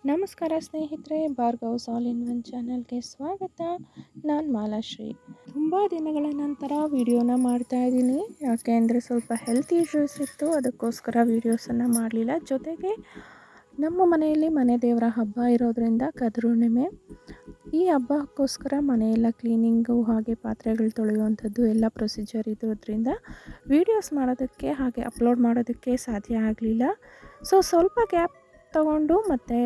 ನಮಸ್ಕಾರ ಸ್ನೇಹಿತರೆ, ಭಾರ್ಗವ್ಸ್ all in one ಚಾನಲ್ಗೆ ಸ್ವಾಗತ. ನಾನು ಮಾಲಾಶ್ರೀ. ತುಂಬ ದಿನಗಳ ನಂತರ ವಿಡಿಯೋನ ಮಾಡ್ತಾ ಇದ್ದೀನಿ. ಯಾಕೆ ಅಂದರೆ ಸ್ವಲ್ಪ ಹೆಲ್ತ್ ಇಶ್ಯೂಸ್ ಇತ್ತು, ಅದಕ್ಕೋಸ್ಕರ ವೀಡಿಯೋಸನ್ನು ಮಾಡಲಿಲ್ಲ. ಜೊತೆಗೆ ನಮ್ಮ ಮನೆಯಲ್ಲಿ ಮನೆ ದೇವರ ಹಬ್ಬ ಇರೋದರಿಂದ ಕದ್ರುಣಿಮೆ, ಈ ಹಬ್ಬಕ್ಕೋಸ್ಕರ ಮನೆಯೆಲ್ಲ ಕ್ಲೀನಿಂಗು ಹಾಗೆ ಪಾತ್ರೆಗಳು ತೊಳೆಯುವಂಥದ್ದು ಎಲ್ಲ ಪ್ರೊಸೀಜರ್ ಇರೋದ್ರಿಂದ ವೀಡಿಯೋಸ್ ಮಾಡೋದಕ್ಕೆ ಹಾಗೆ ಅಪ್ಲೋಡ್ ಮಾಡೋದಕ್ಕೆ ಸಾಧ್ಯ ಆಗಲಿಲ್ಲ. ಸ್ವಲ್ಪ ಗ್ಯಾಪ್ ತಗೊಂಡು ಮತ್ತೆ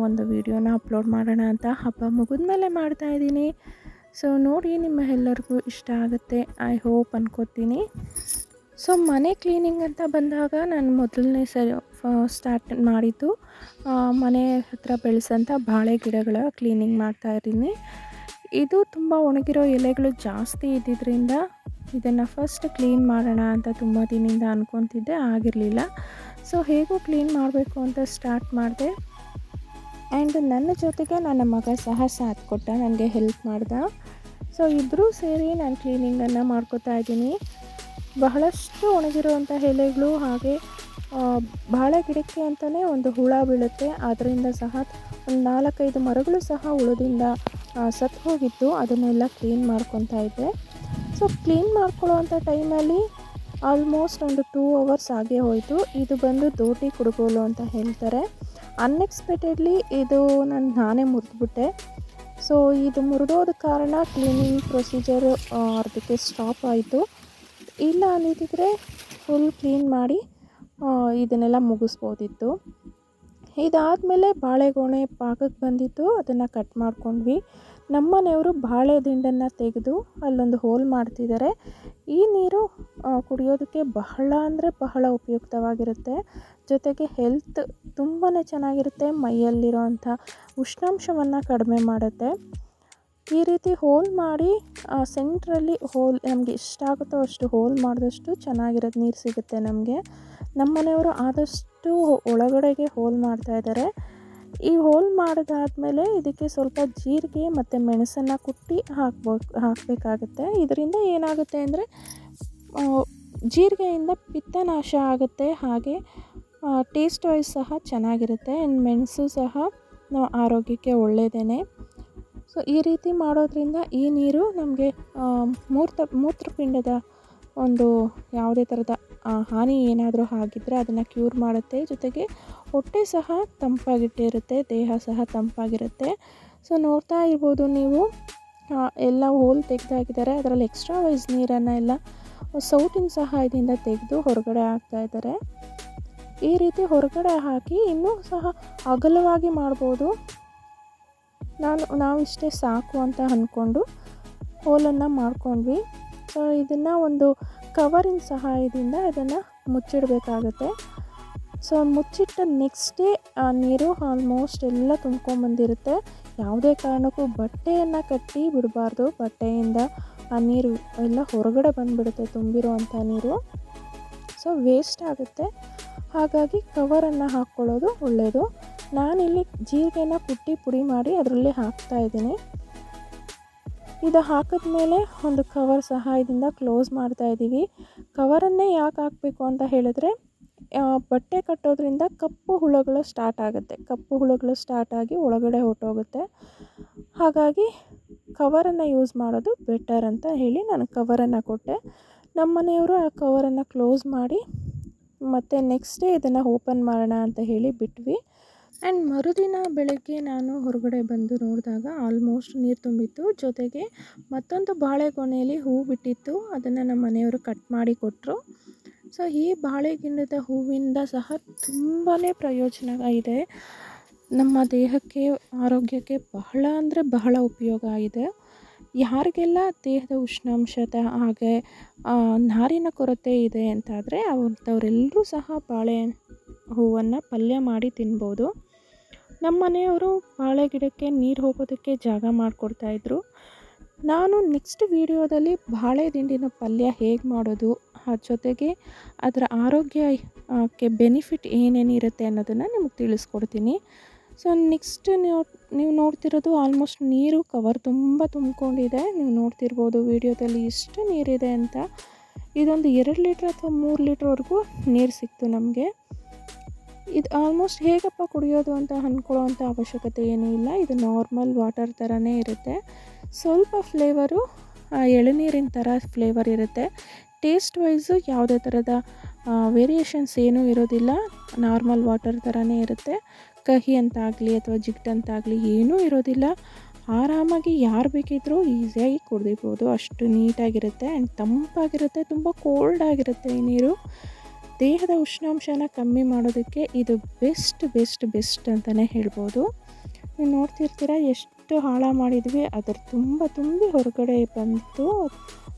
ಒಂದು ವಿಡಿಯೋನ ಅಪ್ಲೋಡ್ ಮಾಡೋಣ ಅಂತ ಹಬ್ಬ ಮುಗಿದ್ಮೇಲೆ ಮಾಡ್ತಾಯಿದ್ದೀನಿ. ನೋಡಿ, ನಿಮ್ಮ ಎಲ್ಲರಿಗೂ ಇಷ್ಟ ಆಗುತ್ತೆ ಐ ಹೋಪ್ ಅನ್ಕೋತೀನಿ. ಮನೆ ಕ್ಲೀನಿಂಗ್ ಅಂತ ಬಂದಾಗ ನಾನು ಮೊದಲನೇ ಸರಿ ಸ್ಟಾರ್ಟ್ ಮಾಡಿದ್ದು ಮನೆ ಹತ್ರ ಬೆಳೆಸೋಂಥ ಬಾಳೆ ಗಿಡಗಳ ಕ್ಲೀನಿಂಗ್ ಮಾಡ್ತಾಯಿದ್ದೀನಿ. ಇದು ತುಂಬ ಒಣಗಿರೋ ಎಲೆಗಳು ಜಾಸ್ತಿ ಇದ್ದಿದ್ದರಿಂದ ಇದನ್ನು ಫಸ್ಟ್ ಕ್ಲೀನ್ ಮಾಡೋಣ ಅಂತ ತುಂಬ ದಿನದಿಂದ ಅಂದ್ಕೊತಿದ್ದೆ, ಆಗಿರಲಿಲ್ಲ. ಹೇಗೂ ಕ್ಲೀನ್ ಮಾಡಬೇಕು ಅಂತ ಸ್ಟಾರ್ಟ್ ಮಾಡಿದೆ. ಆ್ಯಂಡ್ ನನ್ನ ಜೊತೆಗೆ ನನ್ನ ಮಗ ಸಹ ಸಾಥ್ ಕೊಟ್ಟ, ನನಗೆ ಹೆಲ್ಪ್ ಮಾಡ್ದ. ಇಬ್ಬರೂ ಸೇರಿ ನಾನು ಕ್ಲೀನಿಂಗನ್ನು ಮಾಡ್ಕೋತಾ ಇದ್ದೀನಿ. ಬಹಳಷ್ಟು ಒಣಗಿರುವಂಥ ಎಲೆಗಳು ಹಾಗೆ ಬಾಳೆ ಗಿಡಕ್ಕೆ ಅಂತಲೇ ಒಂದು ಹುಳ ಬೀಳುತ್ತೆ, ಅದರಿಂದ ಸಹ ಒಂದು 4-5 ಮರಗಳು ಸಹ ಹುಳದಿಂದ ಸತ್ತು ಹೋಗಿತ್ತು. ಅದನ್ನೆಲ್ಲ ಕ್ಲೀನ್ ಮಾಡ್ಕೊತಾ ಇದ್ದೆ. ಕ್ಲೀನ್ ಮಾಡ್ಕೊಳ್ಳೋವಂಥ ಟೈಮಲ್ಲಿ ಆಲ್ಮೋಸ್ಟ್ ಒಂದು 2 ಅವರ್ಸ್ ಆಗೇ ಹೋಯಿತು. ಇದು ಬಂದು ದೋಟಿ ಕುಡುಗೋಲು ಅಂತ ಹೇಳ್ತಾರೆ. ಅನ್ಎಕ್ಸ್ಪೆಕ್ಟೆಡ್ಲಿ ಇದು ನಾನೇ ಮುರಿದ್ಬಿಟ್ಟೆ. ಇದು ಮುರಿದೋದ ಕಾರಣ ಕ್ಲೀನಿಂಗ್ ಪ್ರೊಸೀಜರು ಅರ್ಧಕ್ಕೆ ಸ್ಟಾಪ್ ಆಯಿತು. ಇಲ್ಲ ಅಂದಿದ್ದರೆ ಫುಲ್ ಕ್ಲೀನ್ ಮಾಡಿ ಇದನ್ನೆಲ್ಲ ಮುಗಿಸ್ಬೋದಿತ್ತು. ಇದಾದಮೇಲೆ ಬಾಳೆಗೊನೆ ಪಾಕಕ್ಕೆ ಬಂದಿತ್ತು, ಅದನ್ನು ಕಟ್ ಮಾಡ್ಕೊಂಡ್ವಿ. ನಮ್ಮ ಮನೆಯವರು ಬಾಳೆ ದಿಂಡನ್ನು ತೆಗೆದು ಅಲ್ಲೊಂದು ಹೋಲ್ ಮಾಡ್ತಿದ್ದಾರೆ. ಈ ನೀರು ಕುಡಿಯೋದಕ್ಕೆ ಬಹಳ ಅಂದರೆ ಬಹಳ ಉಪಯುಕ್ತವಾಗಿರುತ್ತೆ. ಜೊತೆಗೆ ಹೆಲ್ತ್ ತುಂಬಾ ಚೆನ್ನಾಗಿರುತ್ತೆ, ಮೈಯಲ್ಲಿರೋವಂಥ ಉಷ್ಣಾಂಶವನ್ನು ಕಡಿಮೆ ಮಾಡುತ್ತೆ. ಈ ರೀತಿ ಹೋಲ್ ಮಾಡಿ ಸೆಂಟ್ರಲ್ಲಿ ಹೋಲ್ ನಮಗೆ ಎಷ್ಟಾಗುತ್ತೋ ಅಷ್ಟು ಹೋಲ್ ಮಾಡಿದಷ್ಟು ಚೆನ್ನಾಗಿರೋದು ನೀರು ಸಿಗುತ್ತೆ ನಮಗೆ. ನಮ್ಮ ಮನೆಯವರು ಆದಷ್ಟು ಒಳಗಡೆಗೆ ಹೋಲ್ ಮಾಡ್ತಾಯಿದ್ದಾರೆ. ಈ ಹೋಲ್ ಮಾಡಿದಾದ್ಮೇಲೆ ಇದಕ್ಕೆ ಸ್ವಲ್ಪ ಜೀರಿಗೆ ಮತ್ತು ಮೆಣಸನ್ನು ಕುಟ್ಟಿ ಹಾಕಬೇಕಾಗುತ್ತೆ. ಇದರಿಂದ ಏನಾಗುತ್ತೆ ಅಂದರೆ ಜೀರಿಗೆಯಿಂದ ಪಿತ್ತನಾಶ ಆಗುತ್ತೆ, ಹಾಗೆ ಟೇಸ್ಟ್ ವೈಸ್ ಸಹ ಚೆನ್ನಾಗಿರುತ್ತೆ. ಆ್ಯಂಡ್ ಮೆಣಸು ಸಹ ಆರೋಗ್ಯಕ್ಕೆ ಒಳ್ಳೆಯದೇ. ಈ ರೀತಿ ಮಾಡೋದ್ರಿಂದ ಈ ನೀರು ನಮಗೆ ಮೂತ್ರಪಿಂಡದ ಒಂದು ಯಾವುದೇ ಥರದ ಹಾನಿ ಏನಾದರೂ ಆಗಿದ್ದರೆ ಅದನ್ನು ಕ್ಯೂರ್ ಮಾಡುತ್ತೆ. ಜೊತೆಗೆ ಹೊಟ್ಟೆ ಸಹ ತಂಪಾಗಿಟ್ಟಿರುತ್ತೆ, ದೇಹ ಸಹ ತಂಪಾಗಿರುತ್ತೆ. ನೋಡ್ತಾ ಇರ್ಬೋದು ನೀವು, ಎಲ್ಲ ಹೋಲ್ ತೆಗೆದಾಕಿದ್ದಾರೆ. ಅದರಲ್ಲಿ ಎಕ್ಸ್ಟ್ರಾ ವೈಸ್ ನೀರನ್ನು ಎಲ್ಲ ಸೌಟಿನ ಸಹಾಯದಿಂದ ತೆಗೆದು ಹೊರಗಡೆ ಹಾಕ್ತಾಯಿದ್ದಾರೆ. ಈ ರೀತಿ ಹೊರಗಡೆ ಹಾಕಿ ಇನ್ನೂ ಸಹ ಅಗಲವಾಗಿ ಮಾಡ್ಬೋದು. ನಾವು ಇಷ್ಟೇ ಸಾಕು ಅಂತ ಅಂದ್ಕೊಂಡು ಹೋಲನ್ನು ಮಾಡ್ಕೊಂಡ್ವಿ. ಇದನ್ನು ಒಂದು ಕವರಿನ ಸಹಾಯದಿಂದ ಇದನ್ನು ಮುಚ್ಚಿಡಬೇಕಾಗುತ್ತೆ. ಮುಚ್ಚಿಟ್ಟ ನೆಕ್ಸ್ಟ್ ಡೇ ನೀರು ಆಲ್ಮೋಸ್ಟ್ ಎಲ್ಲ ತುಂಬ್ಕೊಂಬಂದಿರುತ್ತೆ. ಯಾವುದೇ ಕಾರಣಕ್ಕೂ ಬಟ್ಟೆಯನ್ನು ಕಟ್ಟಿ ಬಿಡಬಾರ್ದು, ಬಟ್ಟೆಯಿಂದ ಆ ನೀರು ಎಲ್ಲ ಹೊರಗಡೆ ಬಂದುಬಿಡುತ್ತೆ, ತುಂಬಿರುವಂಥ ನೀರು. ವೇಸ್ಟ್ ಆಗುತ್ತೆ. ಹಾಗಾಗಿ ಕವರನ್ನು ಹಾಕ್ಕೊಳ್ಳೋದು ಒಳ್ಳೆಯದು. ನಾನಿಲ್ಲಿ ಜೀರಿಗೆನ ಕುಟ್ಟಿ ಪುಡಿ ಮಾಡಿ ಅದರಲ್ಲಿ ಹಾಕ್ತಾಯಿದ್ದೀನಿ. ಇದು ಹಾಕಿದ್ಮೇಲೆ ಒಂದು ಕವರ್ ಸಹಾಯದಿಂದ ಕ್ಲೋಸ್ ಮಾಡ್ತಾಯಿದ್ದೀವಿ. ಕವರನ್ನೇ ಯಾಕೆ ಹಾಕಬೇಕು ಅಂತ ಹೇಳಿದ್ರೆ, ಬಟ್ಟೆ ಕಟ್ಟೋದ್ರಿಂದ ಕಪ್ಪು ಹುಳುಗಳು ಸ್ಟಾರ್ಟ್ ಆಗುತ್ತೆ. ಕಪ್ಪು ಹುಳುಗಳು ಸ್ಟಾರ್ಟ್ ಆಗಿ ಒಳಗಡೆ ಹೊರಟೋಗುತ್ತೆ. ಹಾಗಾಗಿ ಕವರನ್ನು ಯೂಸ್ ಮಾಡೋದು ಬೆಟರ್ ಅಂತ ಹೇಳಿ ನಾನು ಕವರನ್ನು ಕೊಟ್ಟೆ. ನಮ್ಮ ಮನೆಯವರು ಆ ಕವರನ್ನು ಕ್ಲೋಸ್ ಮಾಡಿ ಮತ್ತು ನೆಕ್ಸ್ಟ್ ಡೇ ಇದನ್ನು ಓಪನ್ ಮಾಡೋಣ ಅಂತ ಹೇಳಿ ಬಿಟ್ವಿ. ಆ್ಯಂಡ್ ಮರುದಿನ ಬೆಳಗ್ಗೆ ನಾನು ಹೊರಗಡೆ ಬಂದು ನೋಡಿದಾಗ ಆಲ್ಮೋಸ್ಟ್ ನೀರು ತುಂಬಿತ್ತು. ಜೊತೆಗೆ ಮತ್ತೊಂದು ಬಾಳೆಗೊನೆಯಲ್ಲಿ ಹೂ ಬಿಟ್ಟಿತ್ತು, ಅದನ್ನು ನಮ್ಮ ಮನೆಯವರು ಕಟ್ ಮಾಡಿ ಕೊಟ್ಟರು. ಈ ಬಾಳೆ ಗಿಡದ ಹೂವಿಂದ ಸಹ ತುಂಬಾ ಪ್ರಯೋಜನ ಇದೆ. ನಮ್ಮ ದೇಹಕ್ಕೆ, ಆರೋಗ್ಯಕ್ಕೆ ಬಹಳ ಅಂದರೆ ಬಹಳ ಉಪಯೋಗ ಇದೆ. ಯಾರಿಗೆಲ್ಲ ದೇಹದ ಉಷ್ಣಾಂಶದ ಹಾಗೆ ನಾರಿನ ಕೊರತೆ ಇದೆ ಅಂತಾದರೆ ಅಂಥವರೆಲ್ಲರೂ ಸಹ ಬಾಳೆ ಹೂವನ್ನು ಪಲ್ಯ ಮಾಡಿ ತಿನ್ಬೋದು. ನಮ್ಮ ಮನೆಯವರು ಬಾಳೆ ಗಿಡಕ್ಕೆ ನೀರು ಹೋಗೋದಕ್ಕೆ ಜಾಗ ಮಾಡಿಕೊಡ್ತಾಯಿದ್ರು. ನಾನು ನೆಕ್ಸ್ಟ್ ವಿಡಿಯೋದಲ್ಲಿ ಬಾಳೆ ದಿಂಡಿನ ಪಲ್ಯ ಹೇಗೆ ಮಾಡೋದು, ಜೊತೆಗೆ ಅದರ ಆರೋಗ್ಯಕ್ಕೆ ಬೆನಿಫಿಟ್ ಏನೇನಿರುತ್ತೆ ಅನ್ನೋದನ್ನು ನಿಮಗೆ ತಿಳಿಸ್ಕೊಡ್ತೀನಿ. ನೆಕ್ಸ್ಟ್ ನೀವು ನೋಡ್ತಿರೋದು ಆಲ್ಮೋಸ್ಟ್ ನೀರು ಕವರ್ ತುಂಬ ತುಂಬಿಕೊಂಡಿದೆ. ನೀವು ನೋಡ್ತಿರ್ಬೋದು ವಿಡಿಯೋದಲ್ಲಿ ಎಷ್ಟು ನೀರಿದೆ ಅಂತ. ಇದೊಂದು 2 ಲೀಟ್ರ್ ಅಥವಾ 3 ಲೀಟ್ರ್ವರೆಗೂ ನೀರು ಸಿಕ್ತು ನಮಗೆ. ಇದು ಆಲ್ಮೋಸ್ಟ್ ಹೇಗಪ್ಪ ಕುಡಿಯೋದು ಅಂತ ಅಂದ್ಕೊಳ್ಳೋವಂಥ ಅವಶ್ಯಕತೆ ಏನೂ ಇಲ್ಲ. ಇದು ನಾರ್ಮಲ್ ವಾಟರ್ ಥರನೇ ಇರುತ್ತೆ. ಸ್ವಲ್ಪ ಫ್ಲೇವರು ಎಳನೀರಿನ ಥರ ಫ್ಲೇವರ್ ಇರುತ್ತೆ. ಟೇಸ್ಟ್ ವೈಸು ಯಾವುದೇ ಥರದ ವೇರಿಯೇಷನ್ಸ್ ಏನೂ ಇರೋದಿಲ್ಲ. ನಾರ್ಮಲ್ ವಾಟರ್ ಥರನೇ ಇರುತ್ತೆ. ಕಹಿ ಅಂತಾಗಲಿ ಅಥವಾ ಜಿಡ್ಡಂತಾಗಲಿ ಏನೂ ಇರೋದಿಲ್ಲ. ಆರಾಮಾಗಿ ಯಾರು ಬೇಕಿದ್ದರೂ ಈಸಿಯಾಗಿ ಕುಡಿಬೋದು. ಅಷ್ಟು ನೀಟಾಗಿರುತ್ತೆ ಆ್ಯಂಡ್ ತಂಪಾಗಿರುತ್ತೆ. ತುಂಬ ಕೋಲ್ಡ್ ಆಗಿರುತ್ತೆ ಈ ನೀರು. ದೇಹದ ಉಷ್ಣಾಂಶನ ಕಮ್ಮಿ ಮಾಡೋದಕ್ಕೆ ಇದು ಬೆಸ್ಟ್ ಅಂತಲೇ ಹೇಳ್ಬೋದು. ನೀವು ನೋಡ್ತಿರ್ತೀರ ಎಷ್ಟು ಆಳ ಮಾಡಿದ್ವಿ, ಅದರ ತುಂಬಿ ಹೊರಗಡೆ ಬಂತು.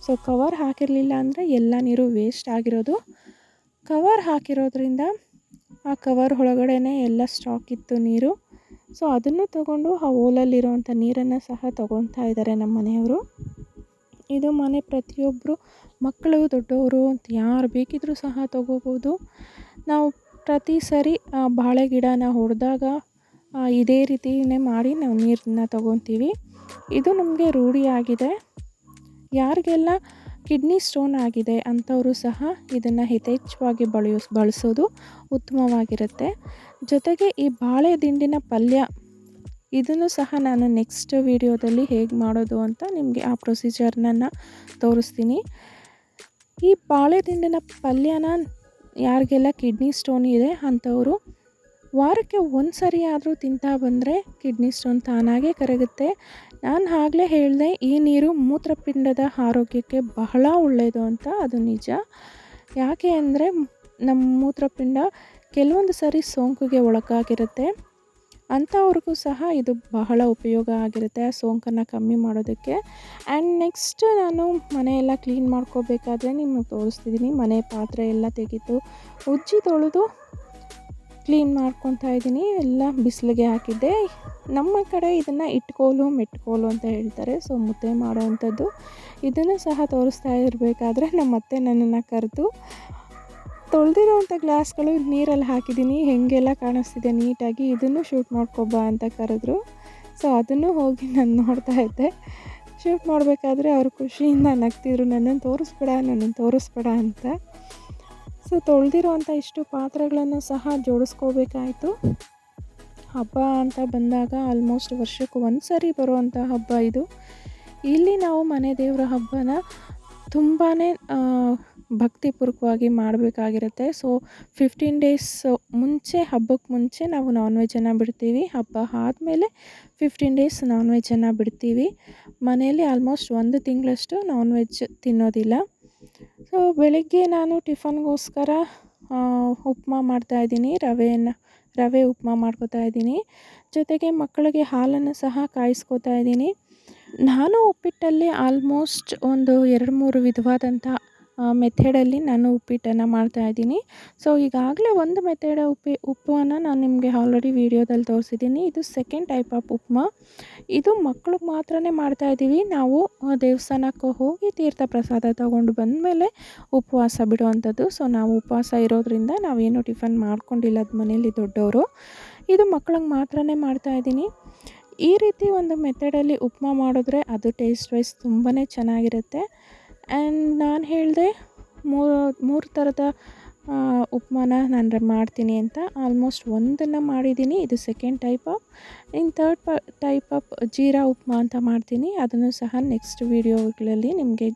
ಸೊ ಕವರ್ ಹಾಕಿರಲಿಲ್ಲ ಅಂದರೆ ಎಲ್ಲ ನೀರು ವೇಸ್ಟ್ ಆಗಿರೋದು. ಕವರ್ ಹಾಕಿರೋದ್ರಿಂದ ಆ ಕವರ್ ಒಳಗಡೆನೇ ಎಲ್ಲ ಸ್ಟಾಕ್ ಇತ್ತು ನೀರು. ಸೊ ಅದನ್ನು ತಗೊಂಡು ಆ ಓಲಲ್ಲಿರೋವಂಥ ನೀರನ್ನು ಸಹ ತೊಗೊತಾ ಇದ್ದಾರೆ ನಮ್ಮ ಮನೆಯವರು. ಇದು ಮನೆ ಪ್ರತಿಯೊಬ್ಬರು ಮಕ್ಕಳು ದೊಡ್ಡವರು ಅಂತ ಯಾರು ಬೇಕಿದ್ದರೂ ಸಹ ತೊಗೋಬೋದು. ನಾವು ಪ್ರತಿ ಸರಿ ಬಾಳೆ ಗಿಡನ ಹೊಡೆದಾಗ ಇದೇ ರೀತಿಯೇ ಮಾಡಿ ನಾವು ನೀರನ್ನ ತೊಗೊತೀವಿ. ಇದು ನಮಗೆ ರೂಢಿಯಾಗಿದೆ. ಯಾರಿಗೆಲ್ಲ ಕಿಡ್ನಿ ಸ್ಟೋನ್ ಆಗಿದೆ ಅಂಥವರು ಸಹ ಇದನ್ನು ಯಥೇಚ್ಛವಾಗಿ ಬಳಸೋದು ಉತ್ತಮವಾಗಿರುತ್ತೆ. ಜೊತೆಗೆ ಈ ಬಾಳೆ ದಿಂಡಿನ ಪಲ್ಯ ಇದನ್ನು ಸಹ ನಾನು ನೆಕ್ಸ್ಟ್ ವೀಡಿಯೋದಲ್ಲಿ ಹೇಗೆ ಮಾಡೋದು ಅಂತ ನಿಮಗೆ ಆ ಪ್ರೊಸೀಜರ್ನ ತೋರಿಸ್ತೀನಿ. ಈ ಬಾಳೆ ದಿಂಡಿನ ಪಲ್ಯನ ಯಾರಿಗೆಲ್ಲ ಕಿಡ್ನಿ ಸ್ಟೋನ್ ಇದೆ ಅಂಥವರು ವಾರಕ್ಕೆ ಒಂದು ಸರಿ ಆದರೂ ತಿಂತಾ ಬಂದರೆ ಕಿಡ್ನಿ ಸ್ಟೋನ್ ತಾನಾಗೇ ಕರಗುತ್ತೆ. ನಾನು ಆಗಲೇ ಹೇಳಿದೆ, ಈ ನೀರು ಮೂತ್ರಪಿಂಡದ ಆರೋಗ್ಯಕ್ಕೆ ಬಹಳ ಒಳ್ಳೆಯದು ಅಂತ. ಅದು ನಿಜ. ಯಾಕೆ ಅಂದರೆ ನಮ್ಮ ಮೂತ್ರಪಿಂಡ ಕೆಲವೊಂದು ಸರಿ ಸೋಂಕಿಗೆ ಒಳಗಾಗಿರುತ್ತೆ. ಅಂಥವ್ರಿಗೂ ಸಹ ಇದು ಬಹಳ ಉಪಯೋಗ ಆಗಿರುತ್ತೆ ಆ ಸೋಂಕನ್ನು ಕಮ್ಮಿ ಮಾಡೋದಕ್ಕೆ. ಆ್ಯಂಡ್ ನೆಕ್ಸ್ಟ್ ನಾನು ಮನೆಯೆಲ್ಲ ಕ್ಲೀನ್ ಮಾಡ್ಕೋಬೇಕಾದ್ರೆ ನಿಮಗೆ ತೋರಿಸ್ತಿದ್ದೀನಿ. ಮನೆ ಪಾತ್ರೆ ಎಲ್ಲ ತೆಗೆದು ಉಜ್ಜಿ ತೊಳೆದು ಕ್ಲೀನ್ ಮಾಡ್ಕೊತಾ ಇದ್ದೀನಿ. ಎಲ್ಲ ಬಿಸಿಲಿಗೆ ಹಾಕಿದ್ದೆ. ನಮ್ಮ ಕಡೆ ಇದನ್ನು ಇಟ್ಕೋಲು ಮೆಟ್ಕೋಲು ಅಂತ ಹೇಳ್ತಾರೆ. ಸೊ ಮುದ್ದೆ ಮಾಡೋವಂಥದ್ದು. ಇದನ್ನು ಸಹ ತೋರಿಸ್ತಾ ಇರಬೇಕಾದ್ರೆ ನಮ್ಮ ಅತ್ತೆ ನನ್ನನ್ನು ಕರೆದು ತೊಳೆದಿರೋವಂಥ ಗ್ಲಾಸ್ಗಳು ನೀರಲ್ಲಿ ಹಾಕಿದ್ದೀನಿ, ಹೇಗೆಲ್ಲ ಕಾಣಿಸ್ತಿದೆ ನೀಟಾಗಿ, ಇದನ್ನು ಶೂಟ್ ಮಾಡ್ಕೊಬಾ ಅಂತ ಕರೆದ್ರು. ಸೊ ಅದನ್ನು ಹೋಗಿ ನಾನು ನೋಡ್ತಾ ಇದ್ದೆ. ಶೂಟ್ ಮಾಡಬೇಕಾದ್ರೆ ಅವರು ಖುಷಿಯಿಂದ ನಗ್ತಿದ್ರು, ನನ್ನನ್ನು ತೋರಿಸ್ಬೇಡ ಅಂತ. ಸೊ ತೊಳೆದಿರೋವಂಥ ಇಷ್ಟು ಪಾತ್ರೆಗಳನ್ನು ಸಹ ಜೋಡಿಸ್ಕೋಬೇಕಾಯಿತು. ಹಬ್ಬ ಅಂತ ಬಂದಾಗ ಆಲ್ಮೋಸ್ಟ್ ವರ್ಷಕ್ಕೆ ಒಂದು ಸರಿ ಬರುವಂಥ ಹಬ್ಬ ಇದು. ಇಲ್ಲಿ ನಾವು ಮನೆ ದೇವರ ಹಬ್ಬನ ತುಂಬಾ ಭಕ್ತಿಪೂರ್ವಕವಾಗಿ ಮಾಡಬೇಕಾಗಿರುತ್ತೆ. ಸೊ 15 ಡೇಸ್ ಮುಂಚೆ, ಹಬ್ಬಕ್ಕೆ ಮುಂಚೆ ನಾವು ನಾನ್ ವೆಜ್ಜನ್ನು ಬಿಡ್ತೀವಿ. ಹಬ್ಬ ಆದಮೇಲೆ 15 ಡೇಸ್ ನಾನ್ ವೆಜ್ಜನ್ನು ಬಿಡ್ತೀವಿ. ಮನೆಯಲ್ಲಿ ಆಲ್ಮೋಸ್ಟ್ 1 ತಿಂಗಳಷ್ಟು ನಾನ್ ವೆಜ್ ತಿನ್ನೋದಿಲ್ಲ. ಸೊ ಬೆಳಗ್ಗೆ ನಾನು ಟಿಫನ್ಗೋಸ್ಕರ ಉಪ್ಮಾ ಮಾಡ್ತಾಯಿದ್ದೀನಿ. ರವೆ ಉಪ್ಮಾ ಮಾಡ್ಕೋತಾ ಇದ್ದೀನಿ. ಜೊತೆಗೆ ಮಕ್ಕಳಿಗೆ ಹಾಲನ್ನು ಸಹ ಕಾಯಿಸ್ಕೋತಾ ಇದ್ದೀನಿ. ನಾನು ಉಪ್ಪಿಟ್ಟಲ್ಲಿ ಆಲ್ಮೋಸ್ಟ್ ಒಂದು 2-3 ವಿಧವಾದಂಥ ಮೆಥಡಲ್ಲಿ ನಾನು ಉಪ್ಪಿಟ್ಟನ್ನು ಮಾಡ್ತಾಯಿದ್ದೀನಿ. ಸೊ ಈಗಾಗಲೇ ಒಂದು ಮೆಥಡ್ ಉಪ್ಪನ್ನು ನಾನು ನಿಮಗೆ ಆಲ್ರೆಡಿ ವೀಡಿಯೋದಲ್ಲಿ ತೋರಿಸಿದ್ದೀನಿ. ಇದು ಸೆಕೆಂಡ್ ಟೈಪ್ ಆಫ್ ಉಪ್ಮಾ. ಇದು ಮಕ್ಳಿಗೆ ಮಾತ್ರನೇ ಮಾಡ್ತಾಯಿದ್ದೀವಿ. ನಾವು ದೇವಸ್ಥಾನಕ್ಕೆ ಹೋಗಿ ತೀರ್ಥ ಪ್ರಸಾದ ತೊಗೊಂಡು ಬಂದಮೇಲೆ ಉಪವಾಸ ಬಿಡುವಂಥದ್ದು. ಸೊ ನಾವು ಉಪವಾಸ ಇರೋದ್ರಿಂದ ನಾವೇನು ಟಿಫನ್ ಮಾಡ್ಕೊಂಡಿಲ್ಲ ಅದು ಮನೇಲಿ ದೊಡ್ಡವರು. ಇದು ಮಕ್ಳಿಗೆ ಮಾತ್ರನೇ ಮಾಡ್ತಾಯಿದ್ದೀನಿ. ಈ ರೀತಿ ಒಂದು ಮೆಥಡಲ್ಲಿ ಉಪ್ಮಾ ಮಾಡಿದ್ರೆ ಅದು ಟೇಸ್ಟ್ ವೈಸ್ ತುಂಬಾ ಚೆನ್ನಾಗಿರುತ್ತೆ. ಆ್ಯಂಡ್ ನಾನು ಹೇಳಿದೆ ಮೂರು ಥರದ ಉಪ್ಮಾನ ನಾನು ಮಾಡ್ತೀನಿ ಅಂತ. ಆಲ್ಮೋಸ್ಟ್ ಒಂದನ್ನು ಮಾಡಿದ್ದೀನಿ. ಇದು ಸೆಕೆಂಡ್ ಟೈಪ್ ಆಫ್. ಇನ್ನು third type of jeera upma ಅಂತ ಮಾಡ್ತೀನಿ. ಅದನ್ನು ಸಹ ನೆಕ್ಸ್ಟ್ ವೀಡಿಯೋಗಳಲ್ಲಿ ನಿಮಗೆ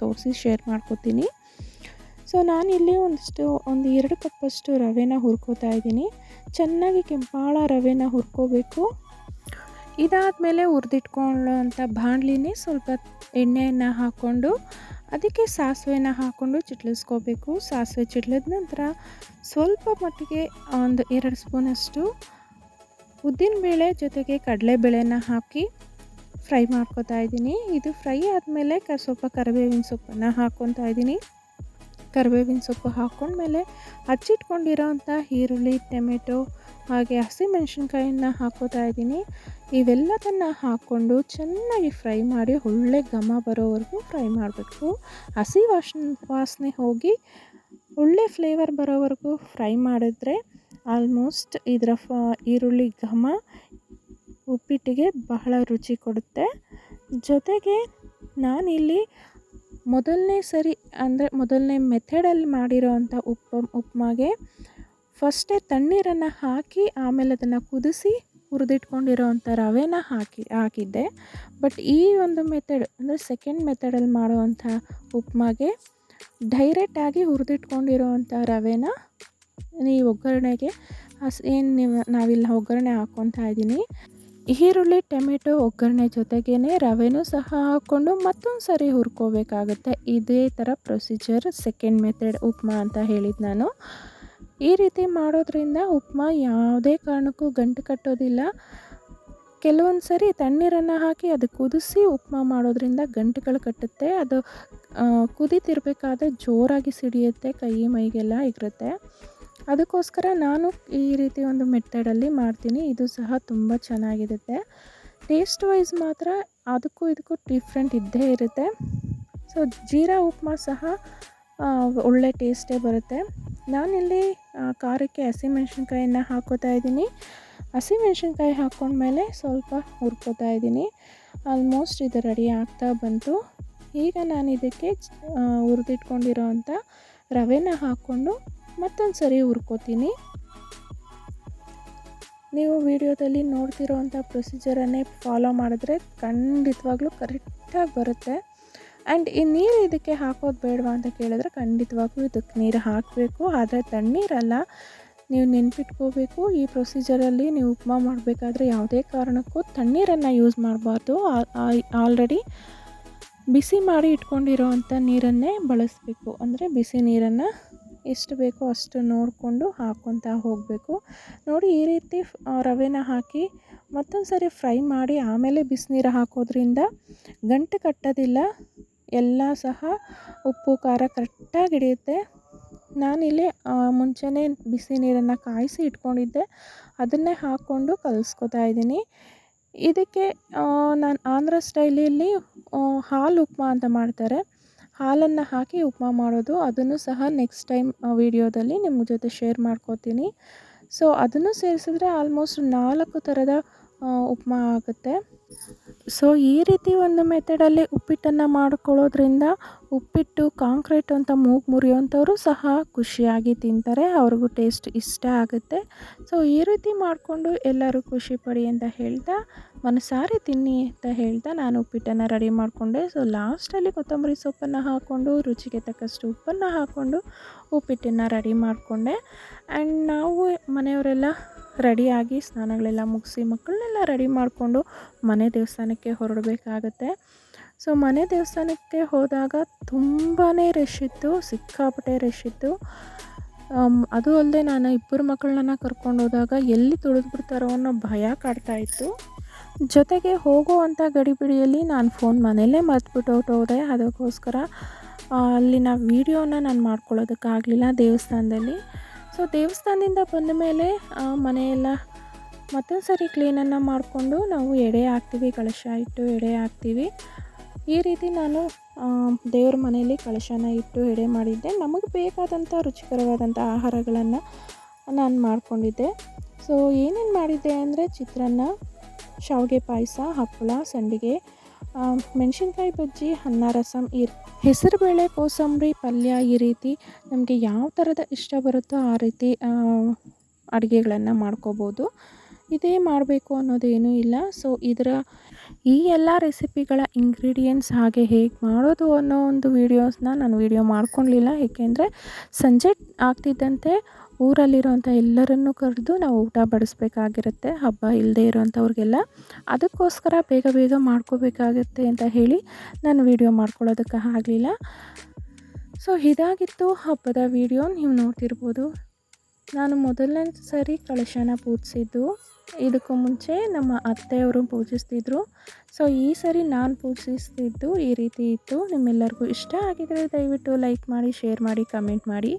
ತೋರಿಸಿ ಶೇರ್ ಮಾಡ್ಕೊತೀನಿ. ಸೊ ನಾನಿಲ್ಲಿ ಒಂದು 2 ಕಪ್ಪಷ್ಟು ರವೆನ ಹುರ್ಕೋತಾ ಇದ್ದೀನಿ. ಚೆನ್ನಾಗಿ ಕೆಂಪಾಳ ರವೆನ ಹುರ್ಕೋಬೇಕು. ಇದಾದಮೇಲೆ ಹುರಿದಿಟ್ಕೊಳ್ಳೋವಂಥ ಬಾಣಲಿನೇ ಸ್ವಲ್ಪ ಎಣ್ಣೆಯನ್ನು ಹಾಕ್ಕೊಂಡು ಅದಕ್ಕೆ ಸಾಸಿವೆನ ಹಾಕ್ಕೊಂಡು ಚಿಟ್ಲಿಸ್ಕೋಬೇಕು. ಸಾಸಿವೆ ಚಿಟ್ಲಿದ ನಂತರ ಸ್ವಲ್ಪ ಮಟ್ಟಿಗೆ ಒಂದು 2 ಸ್ಪೂನಷ್ಟು ಉದ್ದಿನಬೇಳೆ ಜೊತೆಗೆ ಕಡಲೆಬೇಳೆನ ಹಾಕಿ ಫ್ರೈ ಮಾಡ್ಕೊತಾ ಇದ್ದೀನಿ. ಇದು ಫ್ರೈ ಆದಮೇಲೆ ಸ್ವಲ್ಪ ಕರಿಬೇವಿನ ಸೊಪ್ಪನ್ನು ಹಾಕ್ಕೊತಾ ಇದ್ದೀನಿ. ಕರಿಬೇವಿನ ಸೊಪ್ಪು ಹಾಕ್ಕೊಂಡ್ಮೇಲೆ ಹಚ್ಚಿಟ್ಕೊಂಡಿರೋವಂಥ ಈರುಳ್ಳಿ, ಟೊಮೆಟೊ ಹಾಗೆ ಹಸಿಮೆಣಸಿನ್ಕಾಯನ್ನು ಹಾಕ್ಕೋತಾ ಇದ್ದೀನಿ. ಇವೆಲ್ಲದನ್ನು ಹಾಕ್ಕೊಂಡು ಚೆನ್ನಾಗಿ ಫ್ರೈ ಮಾಡಿ ಒಳ್ಳೆ ಘಮ ಬರೋವರೆಗೂ ಫ್ರೈ ಮಾಡಬೇಕು. ಹಸಿ ವಾಸನೆ ಹೋಗಿ ಒಳ್ಳೆ ಫ್ಲೇವರ್ ಬರೋವರೆಗೂ ಫ್ರೈ ಮಾಡಿದ್ರೆ ಆಲ್ಮೋಸ್ಟ್ ಇದರ ಈರುಳ್ಳಿ ಘಮ ಉಪ್ಪಿಟ್ಟಿಗೆ ಬಹಳ ರುಚಿ ಕೊಡುತ್ತೆ. ಜೊತೆಗೆ ನಾನಿಲ್ಲಿ ಮೊದಲನೇ ಮೆಥಡಲ್ಲಿ ಮಾಡಿರೋ ಅಂಥ ಉಪ್ಮಾಗೆ ಫಸ್ಟೇ ತಣ್ಣೀರನ್ನು ಹಾಕಿ ಆಮೇಲೆ ಅದನ್ನು ಕುದಿಸಿ ಹುರಿದಿಟ್ಕೊಂಡಿರೋವಂಥ ರವೆನ ಹಾಕಿದ್ದೆ. ಬಟ್ ಈ ಒಂದು ಮೆಥಡ್ ಅಂದರೆ ಸೆಕೆಂಡ್ ಮೆಥಡಲ್ಲಿ ಮಾಡುವಂಥ ಉಪ್ಮಾಗೆ ಡೈರೆಕ್ಟಾಗಿ ಹುರಿದಿಟ್ಕೊಂಡಿರೋವಂಥ ರವೆನ ಈ ಒಗ್ಗರಣೆಗೆ ನಾವಿಲ್ಲಿ ಒಗ್ಗರಣೆ ಹಾಕ್ಕೊತಾ ಇದ್ದೀನಿ. ಈರುಳ್ಳಿ ಟೊಮೆಟೊ ಒಗ್ಗರಣೆ ಜೊತೆಗೇ ರವೆನೂ ಸಹ ಹಾಕ್ಕೊಂಡು ಮತ್ತೊಂದು ಸರಿ ಹುರ್ಕೋಬೇಕಾಗುತ್ತೆ. ಇದೇ ಥರ ಪ್ರೊಸೀಜರ್ ಸೆಕೆಂಡ್ ಮೆಥಡ್ ಉಪ್ಮಾ ಅಂತ ಹೇಳಿದ್ದು ನಾನು. ಈ ರೀತಿ ಮಾಡೋದ್ರಿಂದ ಉಪ್ಮಾ ಯಾವುದೇ ಕಾರಣಕ್ಕೂ ಗಂಟು ಕಟ್ಟೋದಿಲ್ಲ. ಕೆಲವೊಂದು ಸರಿ ತಣ್ಣೀರನ್ನು ಹಾಕಿ ಅದು ಕುದಿಸಿ ಉಪ್ಮಾ ಮಾಡೋದ್ರಿಂದ ಗಂಟುಗಳು ಕಟ್ಟುತ್ತೆ. ಅದು ಕುದೀತಿರ್ಬೇಕಾದ್ರೆ ಜೋರಾಗಿ ಸಿಡಿಯುತ್ತೆ, ಕೈ ಮೈಗೆಲ್ಲ ಇರುತ್ತೆ. ಅದಕ್ಕೋಸ್ಕರ ನಾನು ಈ ರೀತಿ ಒಂದು ಮೆಥಡಲ್ಲಿ ಮಾಡ್ತೀನಿ. ಇದು ಸಹ ತುಂಬ ಚೆನ್ನಾಗಿರುತ್ತೆ. ಟೇಸ್ಟ್ ವೈಸ್ ಮಾತ್ರ ಅದಕ್ಕೂ ಇದಕ್ಕೂ ಡಿಫ್ರೆಂಟ್ ಇದ್ದೇ ಇರುತ್ತೆ. ಸೊ ಜೀರಾ ಉಪ್ಮಾ ಸಹ ಒಳ್ಳೆ ಟೇಸ್ಟೇ ಬರುತ್ತೆ. ನಾನಿಲ್ಲಿ ಖಾರಕ್ಕೆ ಹಸಿಮೆಣ್ಸಿನ್ಕಾಯಿನ ಹಾಕ್ಕೋತಾ ಇದ್ದೀನಿ. ಹಸಿಮೆಣ್ಸಿನ್ಕಾಯಿ ಹಾಕ್ಕೊಂಡ್ಮೇಲೆ ಸ್ವಲ್ಪ ಹುರ್ಕೋತಾ ಇದ್ದೀನಿ. ಆಲ್ಮೋಸ್ಟ್ ಇದು ರೆಡಿ ಆಗ್ತಾ ಬಂತು. ಈಗ ನಾನು ಇದಕ್ಕೆ ಹುರಿದಿಟ್ಕೊಂಡಿರೋ ಅಂಥ ರವೆನ ಹಾಕ್ಕೊಂಡು ಮತ್ತೊಂದು ಸರಿ ಹುರ್ಕೋತೀನಿ. ನೀವು ವಿಡಿಯೋದಲ್ಲಿ ನೋಡ್ತಿರೋ ಅಂಥ ಪ್ರೊಸೀಜರನ್ನೇ ಫಾಲೋ ಮಾಡಿದ್ರೆ ಖಂಡಿತವಾಗ್ಲೂ ಕರೆಕ್ಟಾಗಿ ಬರುತ್ತೆ. ಆ್ಯಂಡ್ ಈ ನೀರು ಇದಕ್ಕೆ ಹಾಕೋದು ಬೇಡವಾ ಅಂತ ಕೇಳಿದ್ರೆ ಖಂಡಿತವಾಗ್ಲೂ ಇದಕ್ಕೆ ನೀರು ಹಾಕಬೇಕು. ಆದರೆ ತಣ್ಣೀರಲ್ಲ. ನೀವು ನೆನ್ಪಿಟ್ಕೋಬೇಕು, ಈ ಪ್ರೊಸೀಜರಲ್ಲಿ ನೀವು ಉಪ್ಮಾ ಮಾಡಬೇಕಾದ್ರೆ ಯಾವುದೇ ಕಾರಣಕ್ಕೂ ತಣ್ಣೀರನ್ನು ಯೂಸ್ ಮಾಡಬಾರ್ದು. ಆಲ್ರೆಡಿ ಬಿಸಿ ಮಾಡಿ ಇಟ್ಕೊಂಡಿರೋ ಅಂಥ ನೀರನ್ನೇ ಬಳಸಬೇಕು. ಅಂದರೆ ಬಿಸಿ ನೀರನ್ನು ಎಷ್ಟು ಬೇಕೋ ಅಷ್ಟು ನೋಡಿಕೊಂಡು ಹಾಕ್ಕೊತಾ ಹೋಗಬೇಕು. ನೋಡಿ, ಈ ರೀತಿ ರವೆನ ಹಾಕಿ ಮತ್ತೊಂದು ಸರಿ ಫ್ರೈ ಮಾಡಿ ಆಮೇಲೆ ಬಿಸಿನೀರು ಹಾಕೋದ್ರಿಂದ ಗಂಟು ಕಟ್ಟೋದಿಲ್ಲ. ಎಲ್ಲ ಸಹ ಉಪ್ಪು ಖಾರ ಕರೆಕ್ಟಾಗಿ ಹಿಡಿಯುತ್ತೆ. ನಾನಿಲ್ಲಿ ಮುಂಚೆನೇ ಬಿಸಿ ನೀರನ್ನು ಕಾಯಿಸಿ ಇಟ್ಕೊಂಡಿದ್ದೆ, ಅದನ್ನೇ ಹಾಕ್ಕೊಂಡು ಕಲಿಸ್ಕೊತಾ ಇದ್ದೀನಿ. ಇದಕ್ಕೆ ನಾನು ಆಂಧ್ರ ಸ್ಟೈಲಲ್ಲಿ ಹಾಲು ಉಪ್ಮಾ ಅಂತ ಮಾಡ್ತಾರೆ. ಹಾಲನ್ನು ಹಾಕಿ ಉಪ್ಮಾ ಮಾಡೋದು, ಅದನ್ನು ಸಹ ನೆಕ್ಸ್ಟ್ ಟೈಮ್ ವಿಡಿಯೋದಲ್ಲಿ ನಿಮ್ಮ ಜೊತೆ ಶೇರ್ ಮಾಡ್ಕೋತೀನಿ. ಸೊ ಅದನ್ನು ಸೇರಿಸಿದ್ರೆ ಆಲ್ಮೋಸ್ಟ್ 4 ಥರದ ಉಪ್ಮಾ ಆಗುತ್ತೆ. ಸೊ ಈ ರೀತಿ ಒಂದು ಮೆಥಡಲ್ಲಿ ಉಪ್ಪಿಟ್ಟನ್ನು ಮಾಡ್ಕೊಳ್ಳೋದ್ರಿಂದ ಉಪ್ಪಿಟ್ಟು ಕಾಂಕ್ರೀಟ್ ಅಂತ ಮೂಗು ಮುರಿಯೋಂಥವರು ಸಹ ಖುಷಿಯಾಗಿ ತಿಂತಾರೆ. ಅವ್ರಿಗೂ ಟೇಸ್ಟ್ ಇಷ್ಟ ಆಗುತ್ತೆ. ಸೊ ಈ ರೀತಿ ಮಾಡಿಕೊಂಡು ಎಲ್ಲರೂ ಖುಷಿ ಪಡಿ ಅಂತ ಹೇಳ್ತಾ, ಮನಸಾರೆ ತಿನ್ನಿ ಅಂತ ಹೇಳ್ತಾ ನಾನು ಉಪ್ಪಿಟ್ಟನ್ನು ರೆಡಿ ಮಾಡಿಕೊಂಡೆ. ಸೊ ಲಾಸ್ಟಲ್ಲಿ ಕೊತ್ತಂಬರಿ ಸೊಪ್ಪನ್ನು ಹಾಕ್ಕೊಂಡು ರುಚಿಗೆ ತಕ್ಕಷ್ಟು ಉಪ್ಪನ್ನು ಹಾಕ್ಕೊಂಡು ಉಪ್ಪಿಟ್ಟನ್ನು ರೆಡಿ ಮಾಡಿಕೊಂಡೆ. ಆ್ಯಂಡ್ ನಾವು ಮನೆಯವರೆಲ್ಲ ರೆಡಿಯಾಗಿ ಸ್ನಾನಗಳೆಲ್ಲ ಮುಗಿಸಿ ಮಕ್ಕಳನ್ನೆಲ್ಲ ರೆಡಿ ಮಾಡಿಕೊಂಡು ಮನೆ ದೇವಸ್ಥಾನಕ್ಕೆ ಹೊರಡಬೇಕಾಗತ್ತೆ. ಸೊ ಮನೆ ದೇವಸ್ಥಾನಕ್ಕೆ ಹೋದಾಗ ತುಂಬಾ ರಶ್ ಇತ್ತು, ಸಿಕ್ಕಾಪಟ್ಟೆ ರಶ್ ಇತ್ತು. ಅದು ಅಲ್ಲದೆ ನಾನು 2 ಮಕ್ಕಳನ್ನ ಕರ್ಕೊಂಡು ಹೋದಾಗ ಎಲ್ಲಿ ತುಳಿದ್ಬಿಡ್ತಾರೋ ಅನ್ನೋ ಭಯ ಕಾಡ್ತಾಯಿತ್ತು. ಜೊತೆಗೆ ಹೋಗುವಂಥ ಗಡಿಬಿಡಿಯಲ್ಲಿ ನಾನು ಫೋನ್ ಮನೆಯಲ್ಲೇ ಮರೆತುಬಿಟ್ಟು ಹೊರಟೋದೆ. ಅದಕ್ಕೋಸ್ಕರ ಅಲ್ಲಿನ ವೀಡಿಯೋನ ನಾನು ಮಾಡ್ಕೊಳ್ಳೋದಕ್ಕಾಗಲಿಲ್ಲ ದೇವಸ್ಥಾನದಲ್ಲಿ. ಸೊ ದೇವಸ್ಥಾನದಿಂದ ಬಂದ ಮೇಲೆ ಮನೆಯೆಲ್ಲ ಮತ್ತೊಂದು ಸರಿ ಕ್ಲೀನನ್ನು ಮಾಡಿಕೊಂಡು ನಾವು ಎಡೆ ಹಾಕ್ತೀವಿ, ಕಳಶ ಇಟ್ಟು ಎಡೆ ಹಾಕ್ತೀವಿ. ಈ ರೀತಿ ನಾನು ದೇವ್ರ ಮನೆಯಲ್ಲಿ ಕಳಶನ ಇಟ್ಟು ಎಡೆ ಮಾಡಿದ್ದೆ. ನಮಗೆ ಬೇಕಾದಂಥ ರುಚಿಕರವಾದಂಥ ಆಹಾರಗಳನ್ನು ನಾನು ಮಾಡಿಕೊಂಡಿದ್ದೆ. ಸೊ ಏನೇನು ಮಾಡಿದ್ದೆ ಅಂದರೆ ಚಿತ್ರಾನ್ನ, ಶಾವಿಗೆ ಪಾಯಸ, ಹಪ್ಪಳ, ಸಂಡಿಗೆ, ಮೆಣಸಿನ್ಕಾಯಿ ಬಜ್ಜಿ, ಅನ್ನ ರಸಂ, ಹೆಸರುಬೇಳೆ ಕೋಸಂಬರಿ ಪಲ್ಯ. ಈ ರೀತಿ ನಮಗೆ ಯಾವ ಥರದ ಇಷ್ಟ ಬರುತ್ತೋ ಆ ರೀತಿ ಅಡುಗೆಗಳನ್ನು ಮಾಡ್ಕೋಬೋದು. ಇದೇ ಮಾಡಬೇಕು ಅನ್ನೋದೇನೂ ಇಲ್ಲ. ಸೊ ಈ ಎಲ್ಲ ರೆಸಿಪಿಗಳ ಇಂಗ್ರೀಡಿಯೆಂಟ್ಸ್ ಹಾಗೆ ಹೇಗೆ ಮಾಡೋದು ಅನ್ನೋ ಒಂದು ವೀಡಿಯೋಸ್ನ ನಾನು ವೀಡಿಯೋ ಮಾಡ್ಕೊಳ್ಲಿಲ್ಲ. ಏಕೆಂದರೆ ಸಂಜೆ ಆಗ್ತಿದ್ದಂತೆ ಊರಲ್ಲಿರೋಂಥ ಎಲ್ಲರನ್ನೂ ಕರೆದು ನಾವು ಊಟ ಬಡಿಸ್ಬೇಕಾಗಿರುತ್ತೆ, ಹಬ್ಬ ಇಲ್ಲದೆ ಇರೋಂಥವ್ರಿಗೆಲ್ಲ. ಅದಕ್ಕೋಸ್ಕರ ಬೇಗ ಬೇಗ ಮಾಡ್ಕೋಬೇಕಾಗತ್ತೆ ಅಂತ ಹೇಳಿ ನಾನು ವೀಡಿಯೋ ಮಾಡ್ಕೊಳ್ಳೋದಕ್ಕೆ ಆಗಲಿಲ್ಲ. ಸೊ ಇದಾಗಿತ್ತು ಹಬ್ಬದ ವೀಡಿಯೋ. ನೀವು ನೋಡ್ತಿರ್ಬೋದು, ನಾನು ಮೊದಲನೇ ಸರಿ ಕಳಶನ ಪೂಜಿಸಿದ್ದು. ಇದಕ್ಕೂ ಮುಂಚೆ ನಮ್ಮ ಅತ್ತೆಯವರು ಪೂಜಿಸ್ತಿದ್ರು. ಸೊ ಈ ಸರಿ ನಾನು ಪೂಜಿಸ್ತಿದ್ದು ಈ ರೀತಿ ಇತ್ತು. ನಿಮ್ಮೆಲ್ಲರಿಗೂ ಇಷ್ಟ ಆಗಿದರೆ ದಯವಿಟ್ಟು ಲೈಕ್ ಮಾಡಿ, ಶೇರ್ ಮಾಡಿ, ಕಮೆಂಟ್ ಮಾಡಿ.